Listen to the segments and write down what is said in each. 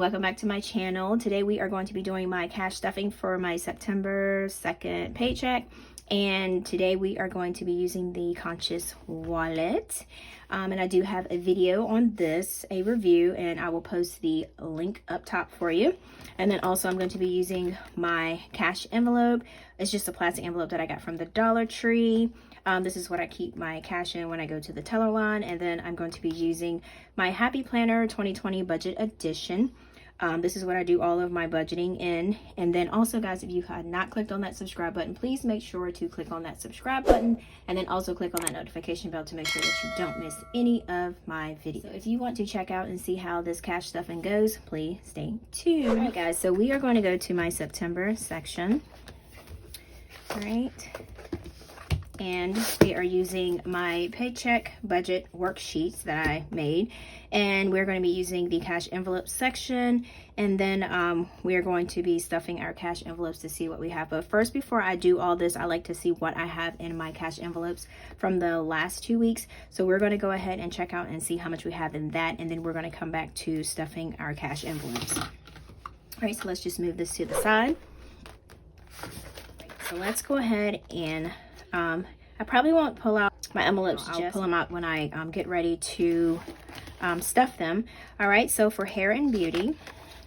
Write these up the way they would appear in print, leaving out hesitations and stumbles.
welcome back to my channel. Today we are going to be doing my cash stuffing for my September 2nd paycheck, and today we are going to be using the Conscious wallet. And I do have a video on this, a review, and I will post the link up top for you. And then also I'm going to be using my cash envelope. It's just a plastic envelope that I got from the Dollar Tree. This is what I keep my cash in when I go to the teller line. And then I'm going to be using my Happy Planner 2020 Budget Edition. This is what I do all of my budgeting in. And then also, guys, if you have not clicked on that subscribe button, please make sure to click on that subscribe button, and then also click on that notification bell to make sure that you don't miss any of my videos. So if you want to check out and see how this cash stuffing goes, please stay tuned. All right, guys, so we are going to go to my September section. All right. And we are using my Paycheck budget worksheets that I made, and we're going to be using the cash envelope section, and then we are going to be stuffing our cash envelopes to see what we have. But first, before I do all this, I like to see what I have in my cash envelopes from the last 2 weeks. So we're going to go ahead and check out and see how much we have in that, and then we're going to come back to stuffing our cash envelopes. All right, so let's just move this to the side. So let's go ahead and I probably won't pull out my envelopes. I'll pull them out when I get ready to stuff them. All right, so for hair and beauty,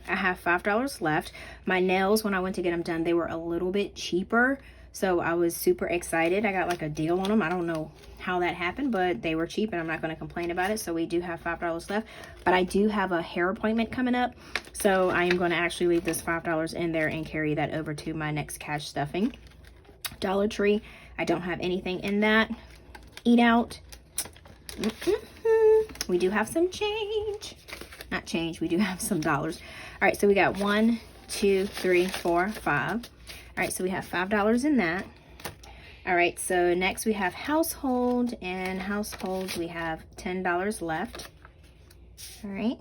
I have $5 left. My nails, when I went to get them done, they were a little bit cheaper, so I was super excited. I got like a deal on them. I don't know how that happened, but they were cheap, and I'm not going to complain about it. So we do have $5 left, but I do have a hair appointment coming up, so I am going to actually leave this $5 in there and carry that over to my next cash stuffing. Dollar Tree, I don't have anything in that. Eat out. We do have some change. Not change, we do have some dollars. All right, so we got 1, 2, 3, 4, 5. All right, so we have $5 in that. All right, so next we have household, and household we have $10 left. All right.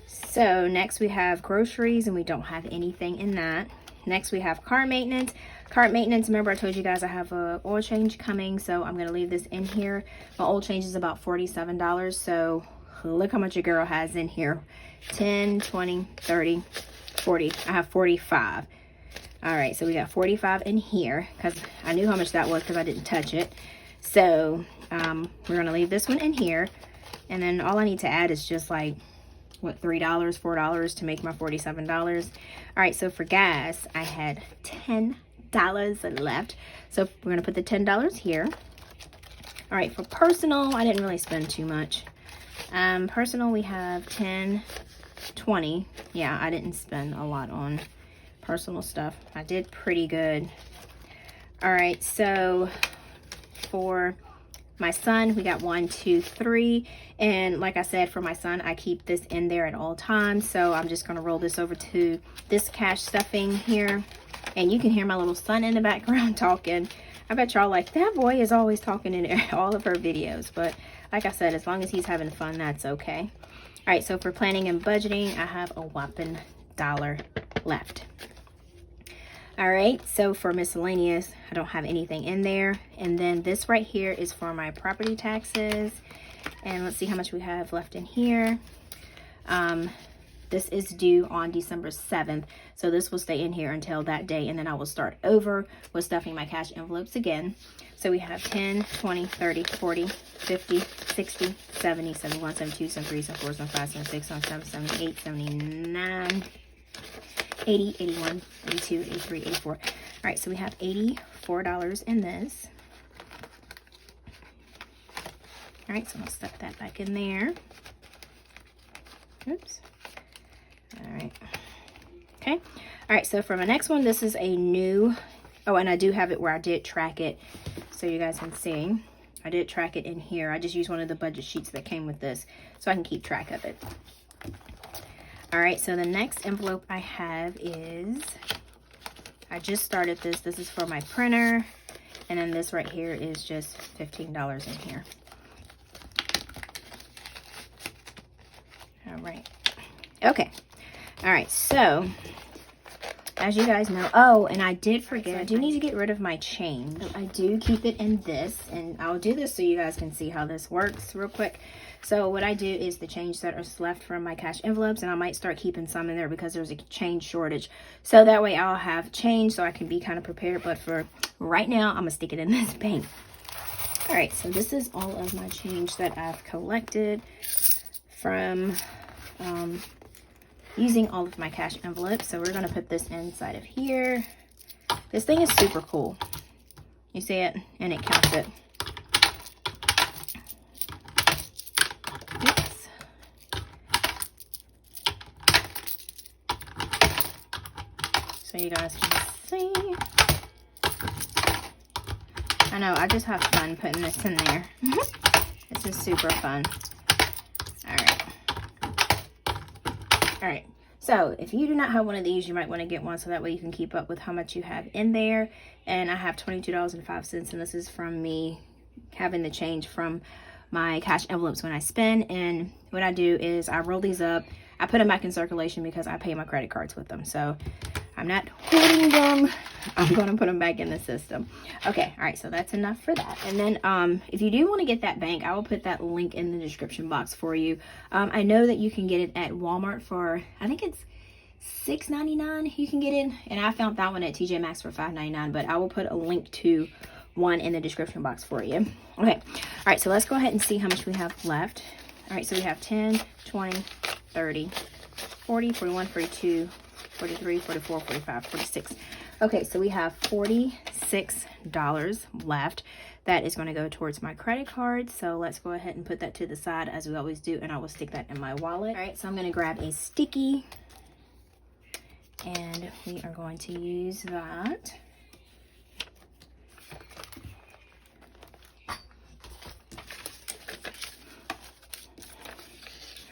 So next we have groceries, and we don't have anything in that. Next we have car maintenance. Car maintenance, remember I told you guys I have a oil change coming, so I'm going to leave this in here. My oil change is about $47, so look how much your girl has in here. 10, 20, 30, 40. I have 45. All right, so we got 45 in here because I knew how much that was because I didn't touch it. So we're going to leave this one in here, and then all I need to add is just like, what, $3, $4 to make my $47. All right, so for gas, I had $10 left, so we're gonna put the $10 here. All right, for personal, I didn't really spend too much. Personal, we have 10, 20. Yeah, I didn't spend a lot on personal stuff. I did pretty good. All right, so for my son, we got 1, 2, 3, and like I said, for my son, I keep this in there at all times. So I'm just going to roll this over to this cash stuffing here, and you can hear my little son in the background talking. I bet y'all like, that boy is always talking in all of her videos, but like I said, as long as he's having fun, that's okay. All right, so for planning and budgeting, I have a whopping $1 left. All right, so for miscellaneous, I don't have anything in there. And then this right here is for my property taxes. And let's see how much we have left in here. This is due on December 7th. So this will stay in here until that day. And then I will start over with stuffing my cash envelopes again. So we have 10, 20, 30, 40, 50, 60, 70, 71, 72, 73, 74, 75, 76, 77, 78, 79, 80, 81, 82, 83, 84. All right, so we have $84 in this. All right, so I'll stuff that back in there. Oops. All right. Okay. All right, so for my next one, this is a new, oh, and I do have it where I did track it, so you guys can see. I did track it in here. I just used one of the budget sheets that came with this, so I can keep track of it. All right, so the next envelope I have is, I just started this. This is for my printer. And then this right here is just $15 in here. All right. Okay. All right, so as you guys know, oh, and I did forget, I do need to get rid of my change. I do keep it in this, and I'll do this so you guys can see how this works real quick. So what I do is the change that is left from my cash envelopes, and I might start keeping some in there because there's a change shortage. So that way I'll have change so I can be kind of prepared. But for right now, I'm gonna stick it in this bank. All right, so this is all of my change that I've collected from using all of my cash envelopes. So we're gonna put this inside of here. This thing is super cool. You see it? And it counts it. Oops. So you guys can see. I know, I just have fun putting this in there. This is super fun. All right, so if you do not have one of these, you might want to get one so that way you can keep up with how much you have in there. And I have $22.05, and this is from me having the change from my cash envelopes when I spend. And what I do is I roll these up, I put them back in circulation because I pay my credit cards with them. So I'm not hoarding them. I'm going to put them back in the system. Okay, all right, so that's enough for that. And then if you do want to get that bank, I will put that link in the description box for you. I know that you can get it at Walmart for, I think it's $6.99 you can get it. And I found that one at TJ Maxx for $5.99, but I will put a link to one in the description box for you. Okay, all right, so let's go ahead and see how much we have left. All right, so we have 10, 20, 30, 40, 41, 42, 43, 44, 45, 46. Okay, so we have $46 left. That is going to go towards my credit card. So let's go ahead and put that to the side as we always do, and I will stick that in my wallet. All right, so I'm going to grab a sticky, and we are going to use that.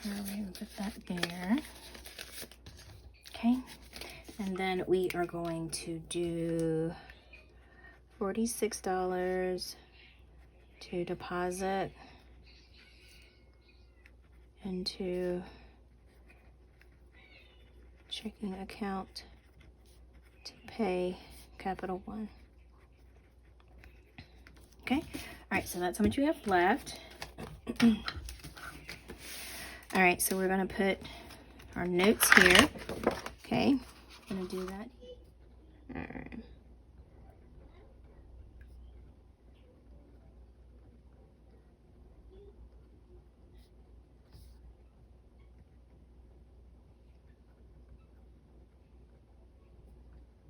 All right, we'll put that there. Okay, and then we are going to do $46 to deposit into checking account to pay Capital One. Okay, all right, so that's how much we have left. All right, so we're gonna put our notes here. Okay, I'm gonna do that. All right.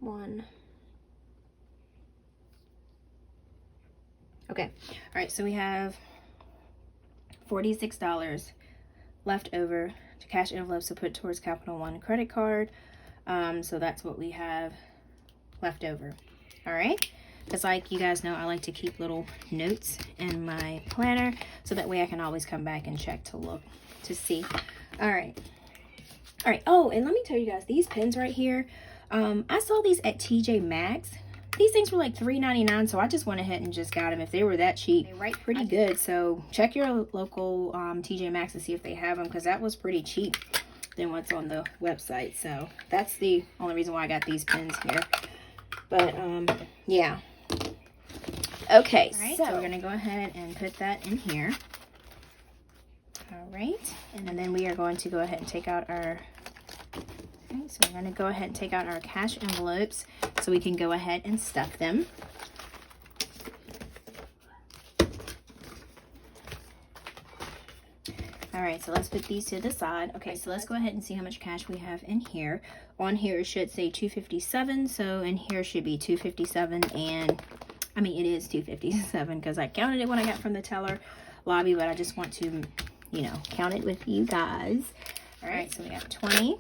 One. Okay, all right, so we have $46 left over to cash envelopes to put towards Capital One credit card. So that's what we have left over. All right, because like you guys know, I like to keep little notes in my planner so that way I can always come back and check to look to see. All right. Oh, and let me tell you guys, these pens right here, I saw these at TJ Maxx. These things were like $3.99, so I just went ahead and just got them. If they were that cheap, they write pretty good. So check your local TJ Maxx to see if they have them, because that was pretty cheap than what's on the website. So that's the only reason why I got these pens here. But yeah. Okay, all right, so we're gonna go ahead and put that in here. All right, and then we are going to go ahead and take out our. Okay, so we're going to go ahead and take out our cash envelopes so we can go ahead and stuff them. All right, so let's put these to the side. Okay, so let's go ahead and see how much cash we have in here. On here it should say $257, so in here should be $257, and I mean it is $257 because I counted it when I got from the teller lobby, but I just want to, you know, count it with you guys. All right, so we got 20,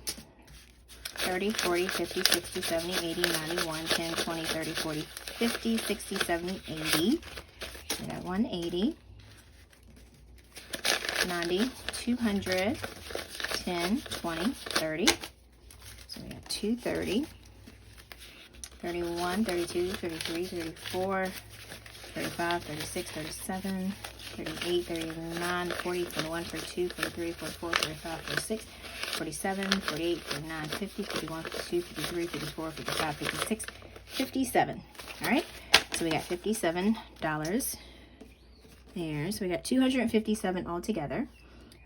30, 40, 50, 60, 70, 80, 90, 1, 10, 20, 30, 40, 50, 60, 70, 80. We got 180, 90, 200, 10, 20, 30. So we got 230, 31, 32, 33, 34, 35, 36, 37, 38, 39, 40, 41, 42, 43, 44, 45, 46, 47, 48, 49, 50, 51, 52, 53, 54, 55, 56, 57. All right, so we got $57 there. So we got 257 altogether.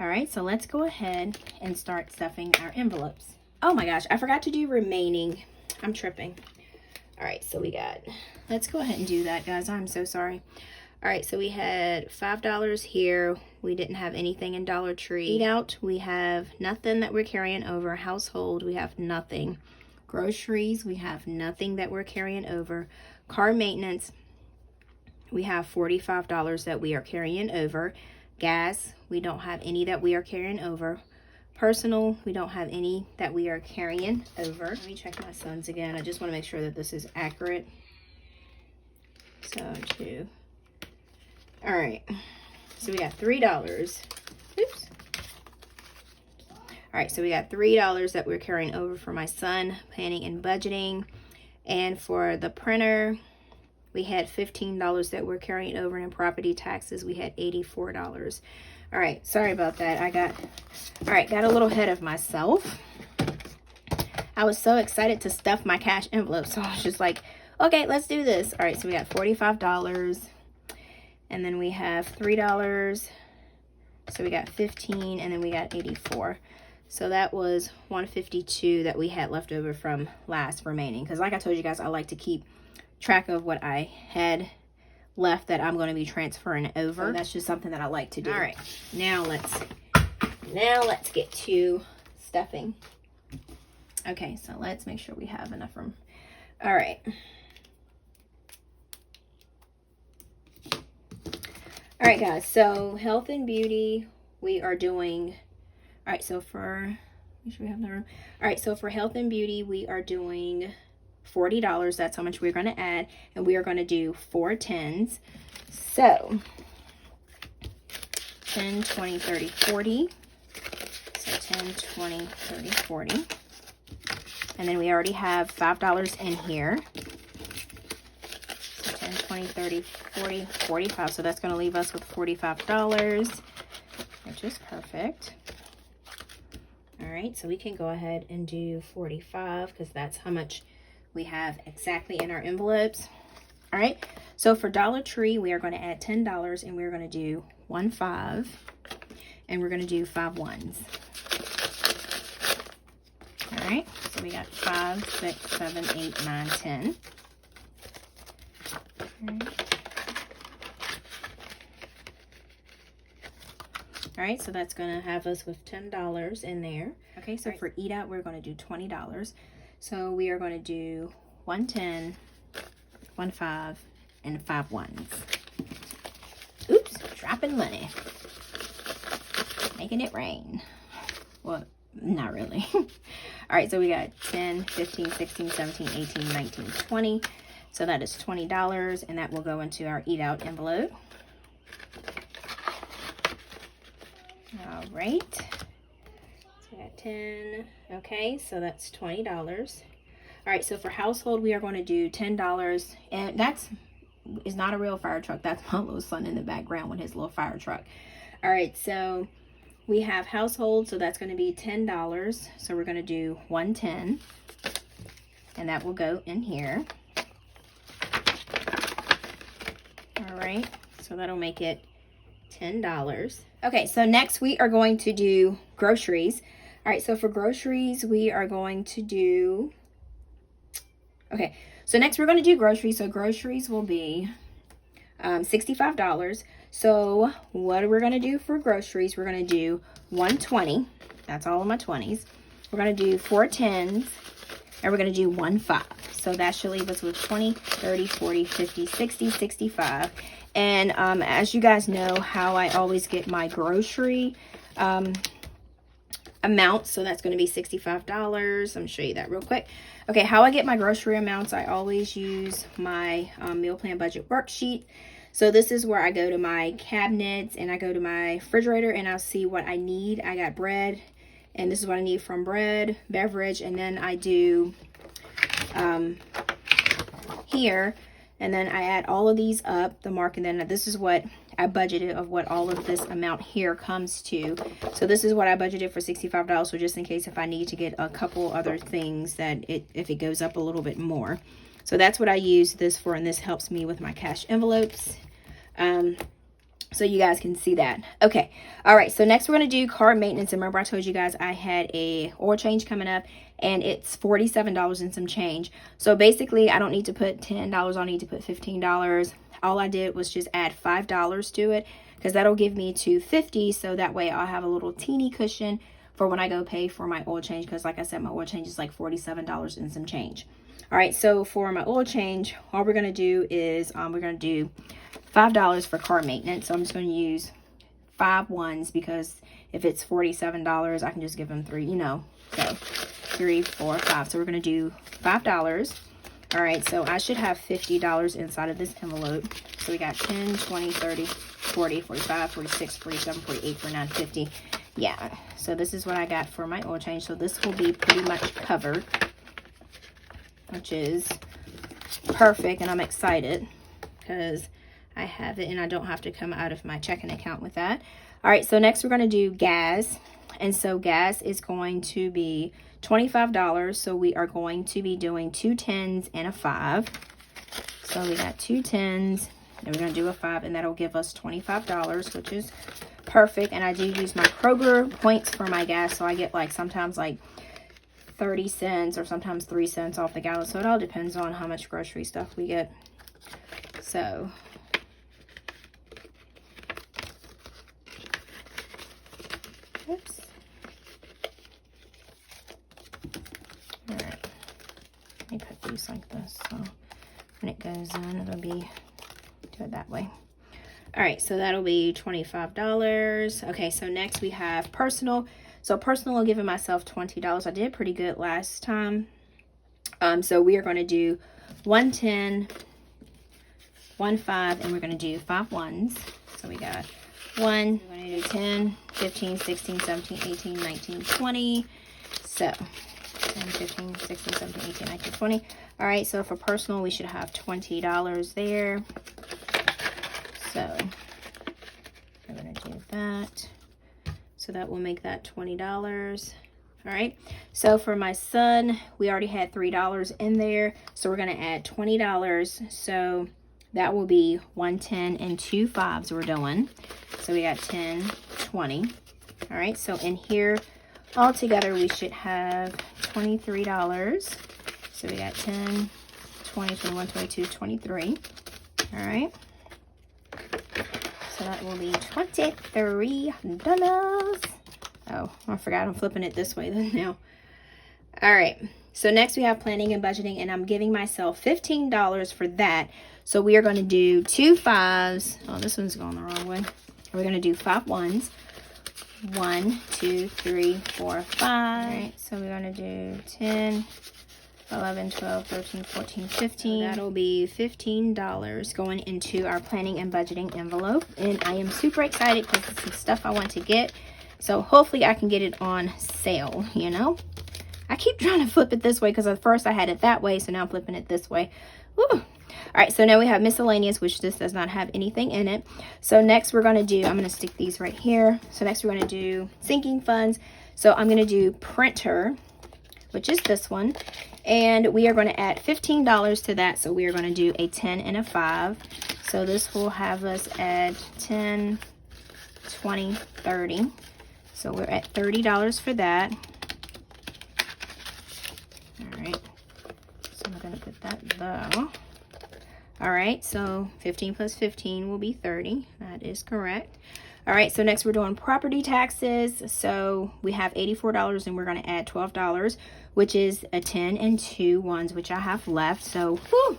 All right, so let's go ahead and start stuffing our envelopes. Oh my gosh, I forgot to do remaining. I'm tripping. All right, so we got, let's go ahead and do that, guys. I'm so sorry. All right, so we had $5 here. We didn't have anything in Dollar Tree. Eat out, we have nothing that we're carrying over. Household, we have nothing. Groceries, we have nothing that we're carrying over. Car maintenance, we have $45 that we are carrying over. Gas, we don't have any that we are carrying over. Personal, we don't have any that we are carrying over. Let me check my son's again. I just want to make sure that this is accurate. So, all right. So we got $3. Oops. All right, so we got $3 that we're carrying over for my son, planning and budgeting. And for the printer, we had $15 that we're carrying over, and in property taxes, we had $84. All right, sorry about that. Got a little ahead of myself. I was so excited to stuff my cash envelope, so I was just like, okay, let's do this. All right, so we got $45, and then we have $3, so we got 15, and then we got 84. So that was 152 that we had left over from last remaining, because like I told you guys, I like to keep track of what I had left that I'm going to be transferring over. So that's just something that I like to do. All right, now let's get to stuffing. Okay, so let's make sure we have enough room. All right. All right, guys, so health and beauty, we are doing, all right, so for, make sure we have the room. All right, so for health and beauty, we are doing $40. That's how much we're going to add, and we are going to do 4 10s. So 10, 20, 30, 40. So 10, 20, 30, 40. And then we already have $5 in here. So 10, 20, 30, 40, 45. So that's going to leave us with $45, which is perfect. All right, so we can go ahead and do 45 because that's how much we have exactly in our envelopes. All right, so for Dollar Tree, we are going to add $10, and we're going to do 1 5, and we're going to do 5 1s. All right, so we got 5, 6, 7, 8, 9, 10. All right, so that's going to have us with $10 in there. Okay, so for eat out, we're going to do $20. So we are going to do 1 10, 1 5, and 5 1s. Oops, dropping money. Making it rain. Well, not really. All right, so we got 10, 15, 16, 17, 18, 19, 20. So that is $20, and that will go into our eat out envelope. All right. So we got 10. Okay, so that's $20. All right, so for household, we are going to do $10, and that's is not a real fire truck. That's my little son in the background with his little fire truck. All right, so we have household, so that's going to be $10. So we're going to do 1 10, and that will go in here. All right, so that'll make it $10. Okay, so next we are going to do groceries. All right, so for groceries, we are going to do, okay, so next we're going to do groceries. So groceries will be $65. So what we're going to do for groceries, we're going to do 120. That's all of my 20s. We're going to do 4 10s, and we're going to do 1 5. So that should leave us with 20, 30, 40, 50, 60, 65. And as you guys know how I always get my grocery amount, so that's going to be $65. I'm going to show you that real quick. Okay, how I get my grocery amounts, I always use my meal plan budget worksheet. So this is where I go to my cabinets and I go to my refrigerator and I'll see what I need. I got bread, and this is what I need from bread, beverage, and then I do here, And then I add all of these up, the mark, and then this is what I budgeted of what all of this amount here comes to. So this is what I budgeted for $65. So just in case if I need to get a couple other things that if it goes up a little bit more. So that's what I use this for, and this helps me with my cash envelopes. So you guys can see that. Okay. All right. So next we're going to do car maintenance. And remember I told you guys I had a oil change coming up and it's $47 and some change. So basically I don't need to put $10. I'll need to put $15. All I did was just add $5 to it because that'll give me to $50. So that way I'll have a little teeny cushion for when I go pay for my oil change. Because like I said, my oil change is like $47 and some change. All right. So for my oil change, all we're going to do is we're going to do $5 for car maintenance. So I'm just going to use 5 ones because if it's $47, I can just give them 3, you know. So 3, 4, 5. So we're going to do $5. All right. So I should have $50 inside of this envelope. So we got 10, 20, 30, 40, 45, 46, 47, 48, 49, 50. Yeah. So this is what I got for my oil change. So this will be pretty much covered, which is perfect. And I'm excited because I have it and I don't have to come out of my checking account with that. All right, so next we're going to do gas. And so gas is going to be $25. So we are going to be doing 2 10s and a 5. So we got 2 10s and we're going to do a 5, and that'll give us $25, which is perfect. And I do use my Kroger points for my gas. So I get like sometimes like 30 cents or sometimes 3 cents off the gallon. So it all depends on how much grocery stuff we get. So oops. All right. Let me put these like this. So when it goes in, it'll be, do it that way. All right. So that'll be $25. Okay. So next we have personal. So personal, I'm giving myself $20. I did pretty good last time. So we are going to do 1 10, 1 5, and we're going to do 5 ones. So we got 1, we're going to do 10, 15, 16, 17, 18, 19, 20. So 10, 15, 16, 17, 18, 19, 20. All right, so for personal, we should have $20 there. So we're going to do that. So that will make that $20. All right, so for my son, we already had $3 in there. So we're going to add $20. So that will be 1 10 and 2 5s we're doing. So we got 10, 20. All right, so in here, all together, we should have $23. So we got 10, 20, 21, 22, 23. All right. So that will be $23. Oh, I forgot I'm flipping it this way then now. All right. So next we have planning and budgeting, and I'm giving myself $15 for that. So we are going to do 2 5s. Oh, this one's going the wrong way. We're going to do 5 ones. 1, 2, 3, 4, 5. All right. So we're going to do 10, 11, 12, 13, 14, 15. So that'll be $15 going into our planning and budgeting envelope. And I am super excited because it's some stuff I want to get. So hopefully I can get it on sale, you know. I keep trying to flip it this way because at first I had it that way. So now I'm flipping it this way. Woo. All right, so now we have miscellaneous, which this does not have anything in it. So next we're going to do, I'm going to stick these right here. So next we're going to do sinking funds. So I'm going to do printer, which is this one. And we are going to add $15 to that. So we are going to do a 10 and a 5. So this will have us add 10, 20, 30. So we're at $30 for that. All right. So I'm going to put that there. All right. So 15 plus 15 will be 30. That is correct. All right. So next we're doing property taxes. So we have $84 and we're going to add $12, which is a 10 and 2 ones, which I have left. So whew,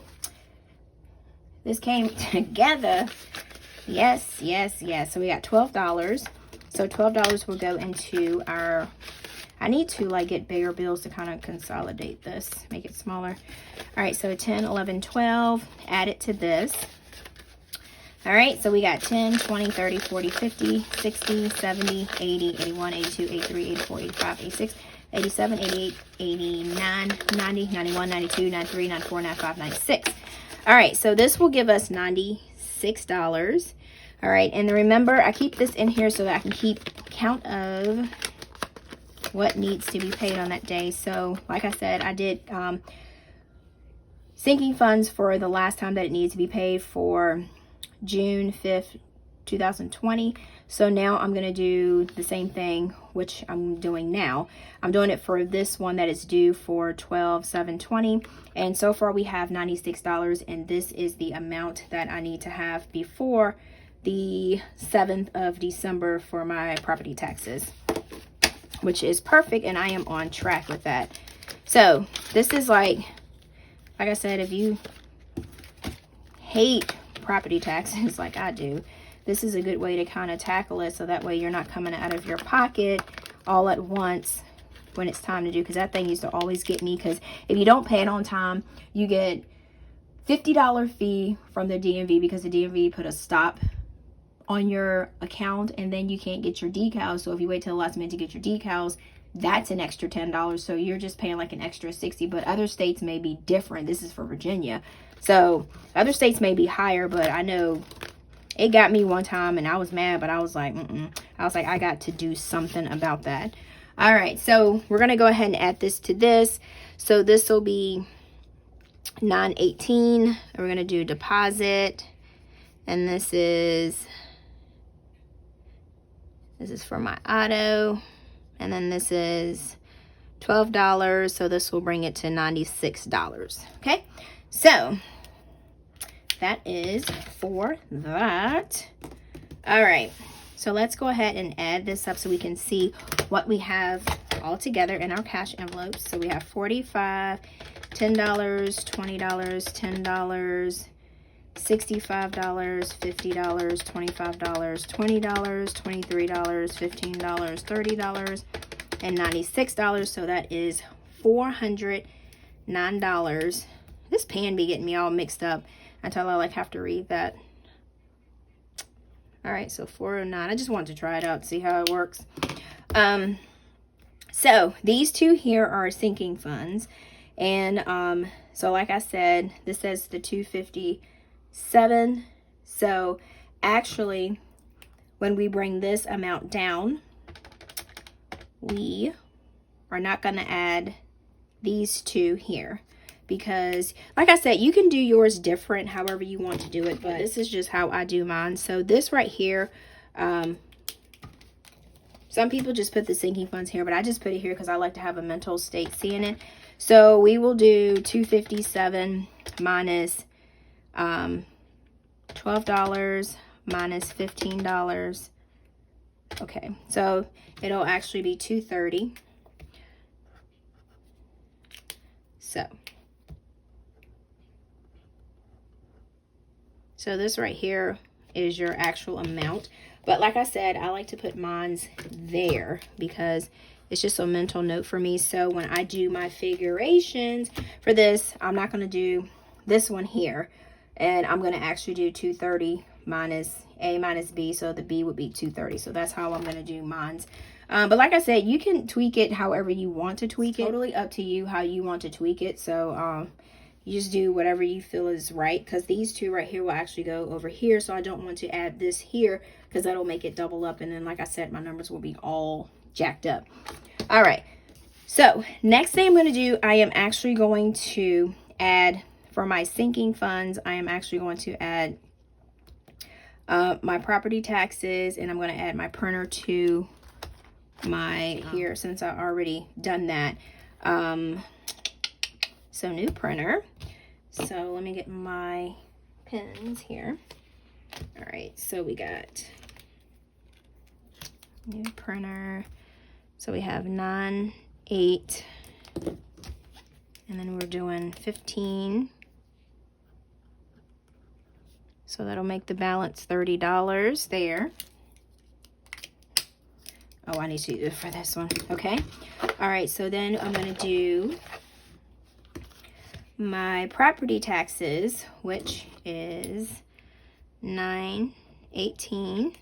this came together. Yes, yes, yes. So we got $12. So $12 will go into our, I need to like get bigger bills to kind of consolidate this, make it smaller. All right, so 10, 11, 12, add it to this. All right, so we got 10, 20, 30, 40, 50, 60, 70, 80, 81, 82, 83, 84, 85, 86, 87, 88, 89, 90, 91, 92, 93, 94, 95, 96. All right, so this will give us $96. All right, and remember, I keep this in here so that I can keep count of what needs to be paid on that day. So, like I said, I did sinking funds for the last time that it needed to be paid for June 5th, 2020. So now I'm going to do the same thing, which I'm doing now. I'm doing it for this one that is due for 12/7/20. And so far we have $96, and this is the amount that I need to have before the 7th of December for my property taxes, which is perfect, and I am on track with that. So this is like I said, if you hate property taxes like I do, this is a good way to kind of tackle it, so that way you're not coming out of your pocket all at once when it's time to do, because that thing used to always get me, because if you don't pay it on time, you get $50 fee from the DMV because the DMV put a stop on your account, and then you can't get your decals. So if you wait till the last minute to get your decals, that's an extra $10. So you're just paying like an extra $60, but other states may be different. This is for Virginia. So other states may be higher, but I know it got me one time and I was mad, but I was like, I was like, I got to do something about that. All right, so we're going to go ahead and add this to this. So this will be 918. We're going to do deposit, and this is for my auto, and then this is $12, so this will bring it to $96. Okay, so that is for that. All right, so let's go ahead and add this up so we can see what we have all together in our cash envelopes. So we have $45, $10, $20, $10, $65, $50, $25, $20, $23, $15, $30, and $96. So that is $409. This pen be getting me all mixed up until I like have to read that. All right, so 409. I just wanted to try it out, see how it works. So these two here are sinking funds, and so like I said, this says the 257. So actually, when we bring this amount down, we are not going to add these two here, because like I said, you can do yours different however you want to do it, but this is just how I do mine. So this right here, some people just put the sinking funds here, but I just put it here because I like to have a mental state seeing it. So we will do 257 minus $12 minus $15. Okay, so it'll actually be 230. So this right here is your actual amount. But like I said, I like to put mines there because it's just a mental note for me. So when I do my figurations for this, I'm not going to do this one here. And I'm going to actually do 230 minus A minus B. So the B would be 230. So that's how I'm going to do mines. But like I said, you can tweak it however you want to tweak it. Totally up to you how you want to tweak it. So you just do whatever you feel is right, because these two right here will actually go over here. So I don't want to add this here because that'll make it double up. And then like I said, my numbers will be all jacked up. All right. So next thing I'm going to do, I am actually going to add, for my sinking funds, I am actually going to add my property taxes, and I'm going to add my printer to my here, since I already done that. So new printer. So let me get my pens here. All right, so we got new printer. So we have 9, 8, and then we're doing 15. So that'll make the balance $30 there. Oh, I need to do it for this one. Okay. All right, so then I'm going to do my property taxes, which is $9.18,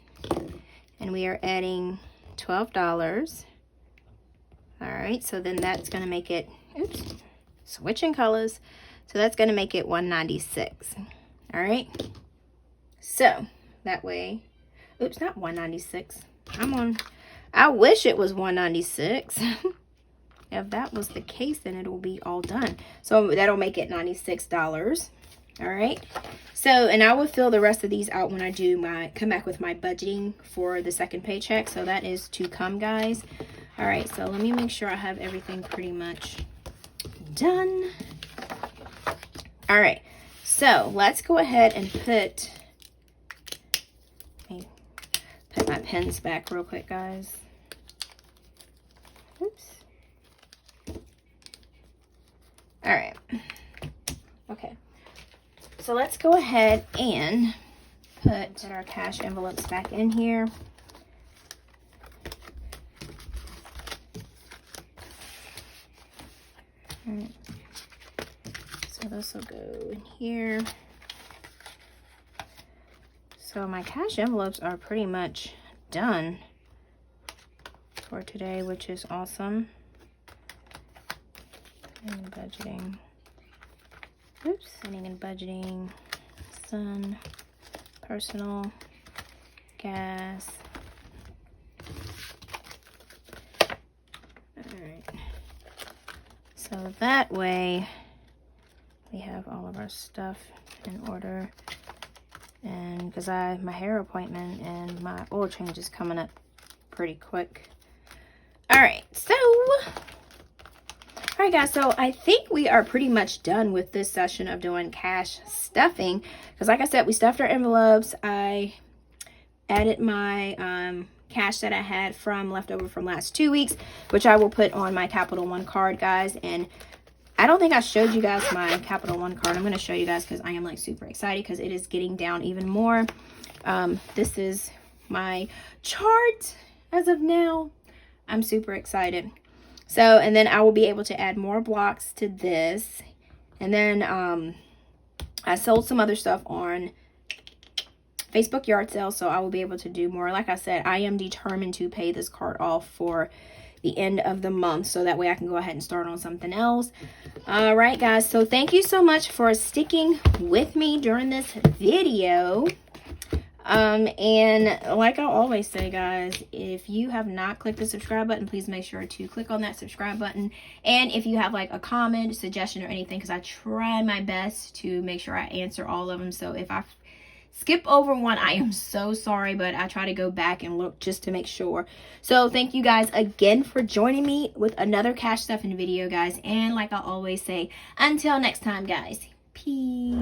and we are adding $12 All right, so then that's going to make it, oops, switching colors. So that's going to make it 196. All right. So that way, oops, not 196. I wish it was 196. If that was the case, then it will be all done. So that'll make it $96. All right. So, and I will fill the rest of these out when I do come back with my budgeting for the second paycheck. So that is to come, guys. All right. So let me make sure I have everything pretty much done. All right. So let's go ahead and put my pens back real quick, guys. Oops. All right. Okay. So let's go ahead and put our cash envelopes back in here. All right. So this will go in here. So my cash envelopes are pretty much done for today, which is awesome. And budgeting. Oops. Spending and budgeting. Sun. Personal. Gas. Alright. So that way we have all of our stuff in order. And because my hair appointment and my oil change is coming up pretty quick. Alright, so alright guys, so I think we are pretty much done with this session of doing cash stuffing. Because like I said, we stuffed our envelopes. I added my cash that I had leftover from last 2 weeks, which I will put on my Capital One card, guys. And I don't think I showed you guys my Capital One card. I'm going to show you guys because I am like super excited because it is getting down even more. This is my chart as of now. I'm super excited. So, and then I will be able to add more blocks to this. And then I sold some other stuff on Facebook yard sale, so I will be able to do more. Like I said, I am determined to pay this card off for the end of the month, so that way I can go ahead and start on something else. All right, guys, so thank you so much for sticking with me during this video. And like I always say, guys, if you have not clicked the subscribe button, please make sure to click on that subscribe button. And if you have like a comment, suggestion, or anything, because I try my best to make sure I answer all of them. So if I skip over one, I am so sorry, but I try to go back and look just to make sure. So thank you guys again for joining me with another cash stuffing video, guys. And like I always say, until next time, guys, peace.